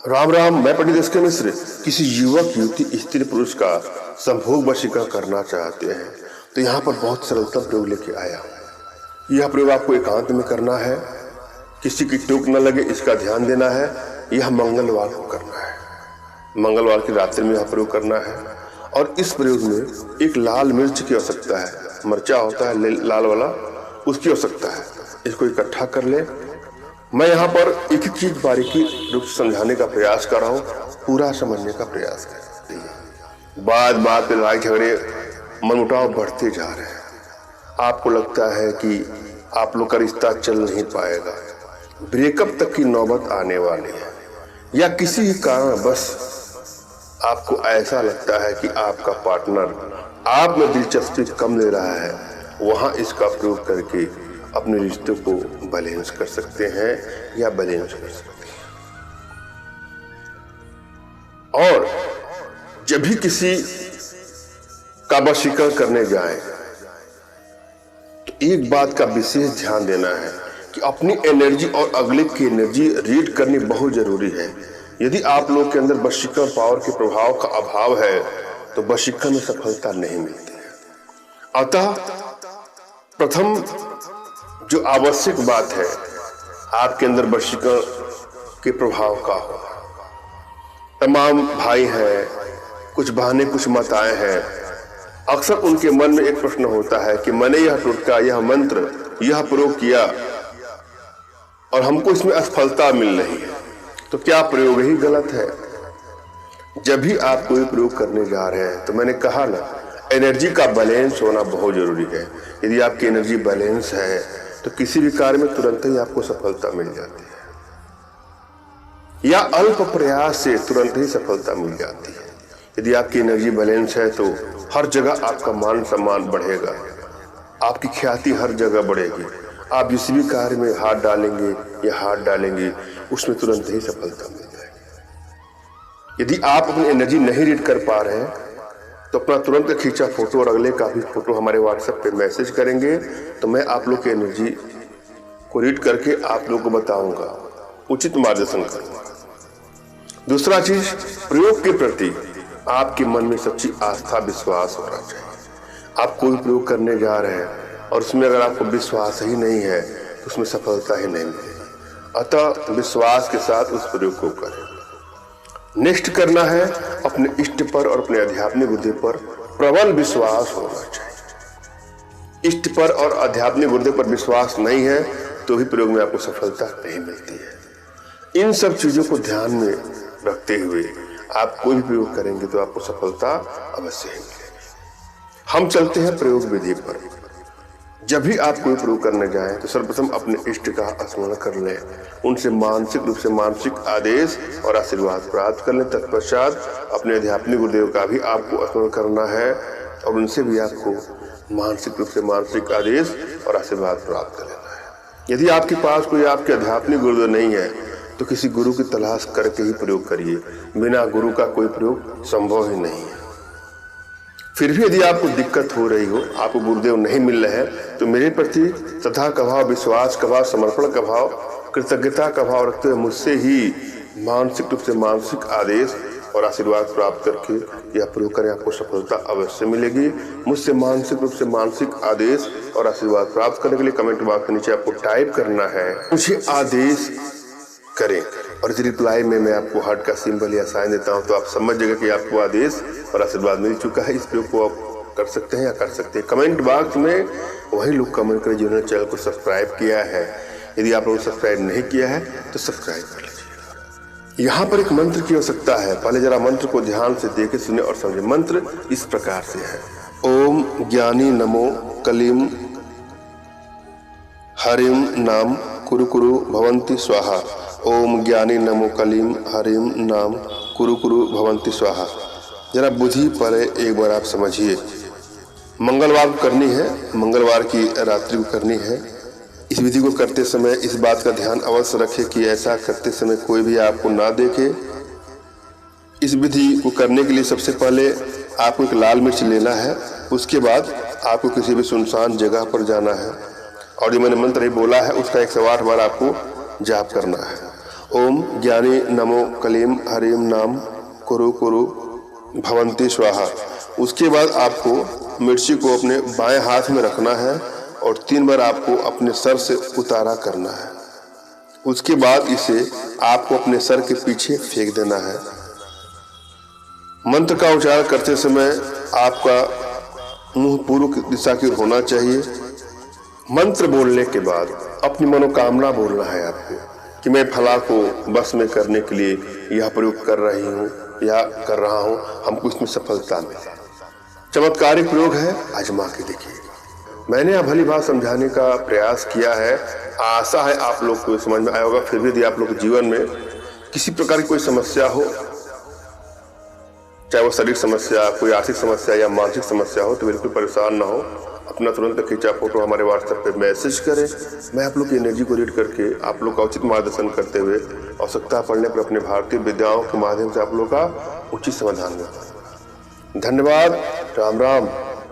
राम राम। मैं पंडित एस के मिश्र। किसी युवक युवती स्त्री पुरुष का संभोग वशीकरण करना चाहते हैं तो यहाँ पर बहुत सरलतम प्रयोग लेके आया हूँ। यह प्रयोग आपको एकांत में करना है, किसी की टोक न लगे इसका ध्यान देना है। यह मंगलवार को करना है, मंगलवार की रात्रि में यह प्रयोग करना है। और इस प्रयोग में एक लाल मिर्च की आवश्यकता है, मिर्चा होता है लाल वाला, उसकी आवश्यकता है। इसको इकट्ठा कर ले। मैं यहाँ पर एक एक चीज बारीकी रूप से समझाने का प्रयास कर रहा हूँ, पूरा समझने का प्रयास कर। बात बात पे लड़ाई झगड़े मनमुटाव बढ़ते जा रहे हैं। आपको लगता है कि आप लोग का रिश्ता चल नहीं पाएगा, ब्रेकअप तक की नौबत आने वाली है, या किसी भी कारण बस आपको ऐसा लगता है कि आपका पार्टनर आप में दिलचस्पी कम ले रहा है। वहां इसका प्रयोग करके अपने रिश्तों को बैलेंस कर सकते हैं या बैलेंस कर सकते हैं। और जब भी किसी का वशीकरण करने जाएं तो एक बात का विशेष ध्यान देना है कि अपनी एनर्जी और अगले की एनर्जी रीड करनी बहुत जरूरी है। यदि आप लोग के अंदर वशीकरण पावर के प्रभाव का अभाव है तो वशीकरण में सफलता नहीं मिलती है। अतः प्रथम जो आवश्यक बात है, आपके अंदर वशीकरण के प्रभाव का हो। तमाम भाई हैं, कुछ बहनें, कुछ माताएं हैं। अक्सर उनके मन में एक प्रश्न होता है कि मैंने यह टोटका, यह मंत्र, यह प्रयोग किया और हमको इसमें असफलता मिल रही है, तो क्या प्रयोग ही गलत है? जब भी आप कोई प्रयोग करने जा रहे हैं तो मैंने कहा ना, एनर्जी का बैलेंस होना बहुत जरूरी है। यदि आपकी एनर्जी बैलेंस है तो किसी भी कार्य में तुरंत ही आपको सफलता मिल जाती है, या अल्प प्रयास से तुरंत ही सफलता मिल जाती है। यदि आपकी एनर्जी बैलेंस है तो हर जगह आपका मान सम्मान बढ़ेगा, आपकी ख्याति हर जगह बढ़ेगी। आप जिस भी कार्य में हाथ डालेंगे या हाथ डालेंगे उसमें तुरंत ही सफलता मिल जाएगी। यदि आप अपनी एनर्जी नहीं रीड कर पा रहे हैं तो अपना तुरंत खींचा फोटो और अगले का भी फोटो हमारे व्हाट्सएप पे मैसेज करेंगे तो मैं आप लोग की एनर्जी को रीड करके आप लोग को बताऊंगा, उचित मार्गदर्शन करूंगा। दूसरा चीज, प्रयोग के प्रति आपके मन में सच्ची आस्था विश्वास होना चाहिए। आप कोई प्रयोग करने जा रहे हैं और उसमें अगर आपको विश्वास ही नहीं है तो उसमें सफलता ही नहीं मिलेगी। अतः विश्वास के साथ उस प्रयोग को करें। नेक्स्ट करना है, अपने इष्ट पर और अपने आध्यात्मिक गुरुदेव पर प्रबल विश्वास होना चाहिए। इष्ट पर और आध्यात्मिक गुरुदेव पर विश्वास नहीं है तो भी प्रयोग में आपको सफलता नहीं मिलती है। इन सब चीजों को ध्यान में रखते हुए आप कोई भी प्रयोग करेंगे तो आपको सफलता अवश्य ही मिलेगी। हम चलते हैं प्रयोग विधि पर। जब भी आप कोई प्रयोग करने जाएं तो सर्वप्रथम अपने इष्ट का स्मरण कर लें, उनसे मानसिक रूप से मानसिक आदेश और आशीर्वाद प्राप्त कर लें। तत्पश्चात अपने आध्यात्मिक गुरुदेव का भी आपको स्मरण करना है और उनसे भी आपको मानसिक रूप से मानसिक आदेश और आशीर्वाद प्राप्त कर लेना है। यदि आपके पास कोई आपके आध्यात्मिक गुरुदेव नहीं है तो किसी गुरु की तलाश करके ही प्रयोग करिए। बिना गुरु का कोई प्रयोग संभव ही नहीं है। फिर भी यदि आपको दिक्कत हो रही हो, आपको गुरुदेव नहीं मिल रहे हैं, तो मेरे प्रति श्रद्धा का भाव, विश्वास का भाव, समर्पण का भाव, कृतज्ञता का भाव रखते हुए मुझसे ही मानसिक रूप से मानसिक आदेश और आशीर्वाद प्राप्त करके यह प्रयोग करें, आपको सफलता अवश्य मिलेगी। मुझसे मानसिक रूप से मानसिक आदेश और आशीर्वाद प्राप्त करने के लिए कमेंट बॉक्स के नीचे आपको टाइप करना है, मुझे आदेश करें, और इस रिप्लाई में मैं आपको हार्ट का सिंबल या साइन देता हूं तो आप समझ जाएगा कि आपको आदेश और आशीर्वाद मिल चुका है। इस प्रयोग को आप कर सकते हैं या कर सकते हैं। कमेंट बॉक्स में वही लोग कमेंट करें जिन्होंने चैनल को सब्सक्राइब किया है। यदि आप लोगों ने सब्सक्राइब नहीं किया है तो सब्सक्राइब कर लीजिए। यहाँ पर एक मंत्र की आवश्यकता है, पहले जरा मंत्र को ध्यान से देखे, सुने और समझे। मंत्र इस प्रकार से है, ओम ज्ञानी नमो कलीम हरिम नाम कुरु कुरु भवंती स्वाहा। ओम ज्ञानी नमो कलीम हरिम नाम कुरु कुरु भवंती स्वाहा। जरा बुद्धि पर एक बार आप समझिए। मंगलवार को करनी है, मंगलवार की रात्रि को करनी है। इस विधि को करते समय इस बात का ध्यान अवश्य रखें कि ऐसा करते समय कोई भी आपको ना देखे। इस विधि को करने के लिए सबसे पहले आपको एक लाल मिर्च लेना है। उसके बाद आपको किसी भी सुनसान जगह पर जाना है और जो मैंने मंत्र बोला है उसका 108 बार आपको जाप करना है। ओम ज्ञानी नमो कलीम हरिम नाम कुरु कुरु भवंती स्वाहा। उसके बाद आपको मिर्ची को अपने बाएं हाथ में रखना है और 3 बार आपको अपने सर से उतारा करना है। उसके बाद इसे आपको अपने सर के पीछे फेंक देना है। मंत्र का उच्चारण करते समय आपका मुंह पूर्व दिशा की ओर होना चाहिए। मंत्र बोलने के बाद अपनी मनोकामना बोलना है आपको कि मैं फला को बस में करने के लिए यह प्रयोग कर रही हूँ या कर रहा हूँ, हमको इसमें सफलता मिले। चमत्कारिक प्रयोग है, आजमा के देखिए। मैंने यह भली बात समझाने का प्रयास किया है, आशा है आप लोग को समझ में आया होगा। फिर भी यदि आप लोग के जीवन में किसी प्रकार की कोई समस्या हो, चाहे वो शारीरिक समस्या, कोई आर्थिक समस्या या मानसिक समस्या हो, तो बिल्कुल परेशान ना हो। अपना तुरंत खींचा फोटो हमारे व्हाट्सएप पे मैसेज करें। मैं आप लोग की एनर्जी को रीड करके आप लोग का उचित मार्गदर्शन करते हुए आवश्यकता पड़ने पर अपने भारतीय विद्याओं के माध्यम से आप लोग का उचित समाधान होगा। धन्यवाद। राम राम।